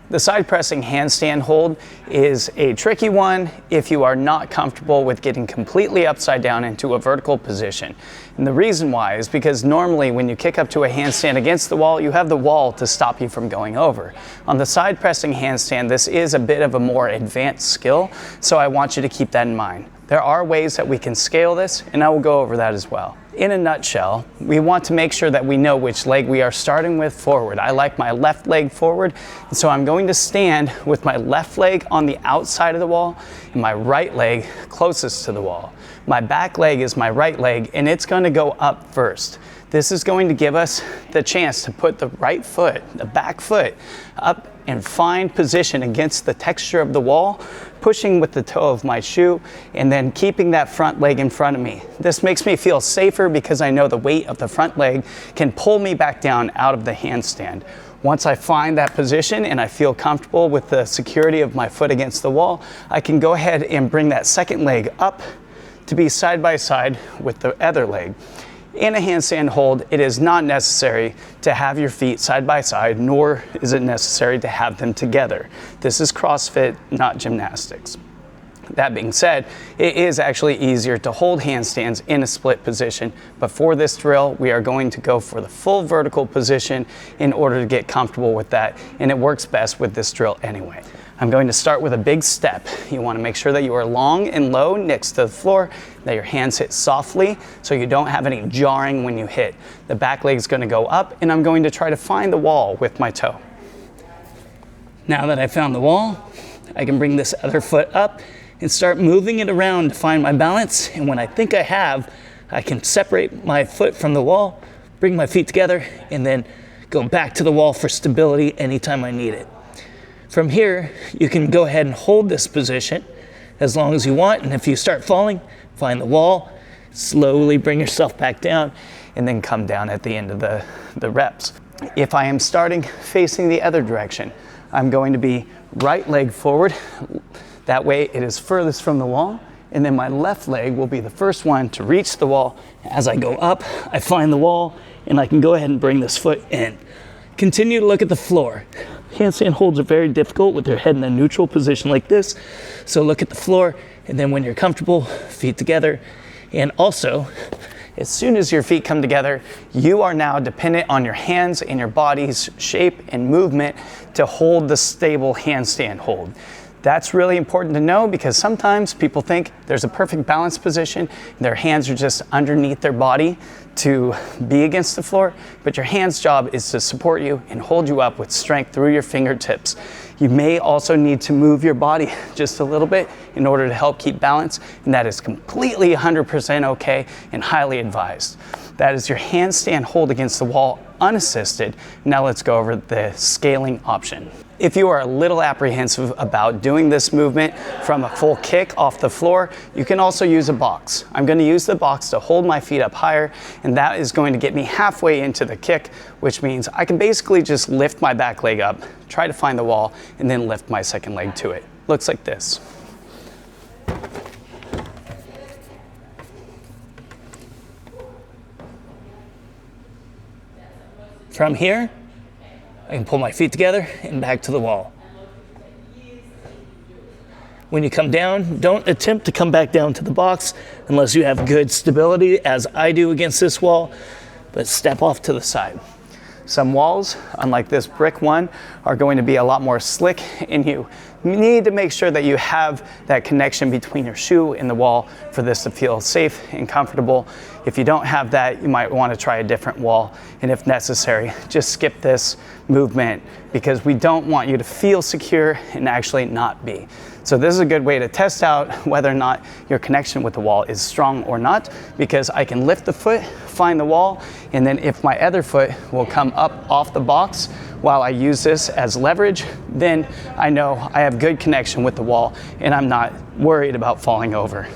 The side pressing handstand hold is a tricky one if you are not comfortable with getting completely upside down into a vertical position. And the reason why is because normally when you kick up to a handstand against the wall, you have the wall to stop you from going over. On the side pressing handstand, this is a bit of a more advanced skill, so I want you to keep that in mind. There are ways that we can scale this, and I will go over that as well. In a nutshell, we want to make sure that we know which leg we are starting with forward. I like my left leg forward, and so I'm going to stand with my left leg on the outside of the wall and my right leg closest to the wall. My back leg is my right leg, and it's going to go up first. This is going to give us the chance to put the right foot, the back foot, up and find position against the texture of the wall, pushing with the toe of my shoe, and then keeping that front leg in front of me. This makes me feel safer because I know the weight of the front leg can pull me back down out of the handstand. Once I find that position and I feel comfortable with the security of my foot against the wall, I can go ahead and bring that second leg up to be side by side with the other leg. In a handstand hold, it is not necessary to have your feet side by side, nor is it necessary to have them together. This is CrossFit, not gymnastics. That being said, it is actually easier to hold handstands in a split position, but for this drill, we are going to go for the full vertical position in order to get comfortable with that, and it works best with this drill anyway. I'm going to start with a big step. You want to make sure that you are long and low next to the floor, that your hands hit softly so you don't have any jarring when you hit. The back leg is going to go up, and I'm going to try to find the wall with my toe. Now that I found the wall, I can bring this other foot up and start moving it around to find my balance. And when I think I have, I can separate my foot from the wall, bring my feet together, and then go back to the wall for stability anytime I need it. From here, you can go ahead and hold this position as long as you want, and if you start falling, find the wall, slowly bring yourself back down, and then come down at the end of the reps. If I am starting facing the other direction, I'm going to be right leg forward. That way it is furthest from the wall, and then my left leg will be the first one to reach the wall. As I go up, I find the wall, and I can go ahead and bring this foot in. Continue to look at the floor. Handstand holds are very difficult with your head in a neutral position like this. So look at the floor, and then when you're comfortable, feet together. And also, as soon as your feet come together, you are now dependent on your hands and your body's shape and movement to hold the stable handstand hold. That's really important to know because sometimes people think there's a perfect balance position, their hands are just underneath their body to be against the floor, but your hand's job is to support you and hold you up with strength through your fingertips. You may also need to move your body just a little bit in order to help keep balance, and that is completely 100% okay and highly advised. That is your handstand hold against the wall unassisted. Now let's go over the scaling option. If you are a little apprehensive about doing this movement from a full kick off the floor, you can also use a box. I'm going to use the box to hold my feet up higher, and that is going to get me halfway into the kick, which means I can basically just lift my back leg up, try to find the wall, and then lift my second leg to it. Looks like this. From here, I can pull my feet together and back to the wall. When you come down, don't attempt to come back down to the box unless you have good stability, as I do against this wall, but step off to the side. Some walls, unlike this brick one, are going to be a lot more slick, and you need to make sure that you have that connection between your shoe and the wall for this to feel safe and comfortable. If you don't have that, you might want to try a different wall, and if necessary, just skip this movement because we don't want you to feel secure and actually not be. So this is a good way to test out whether or not your connection with the wall is strong or not, because I can lift the foot, find the wall, and then if my other foot will come up off the box while I use this as leverage, then I know I have good connection with the wall and I'm not worried about falling over.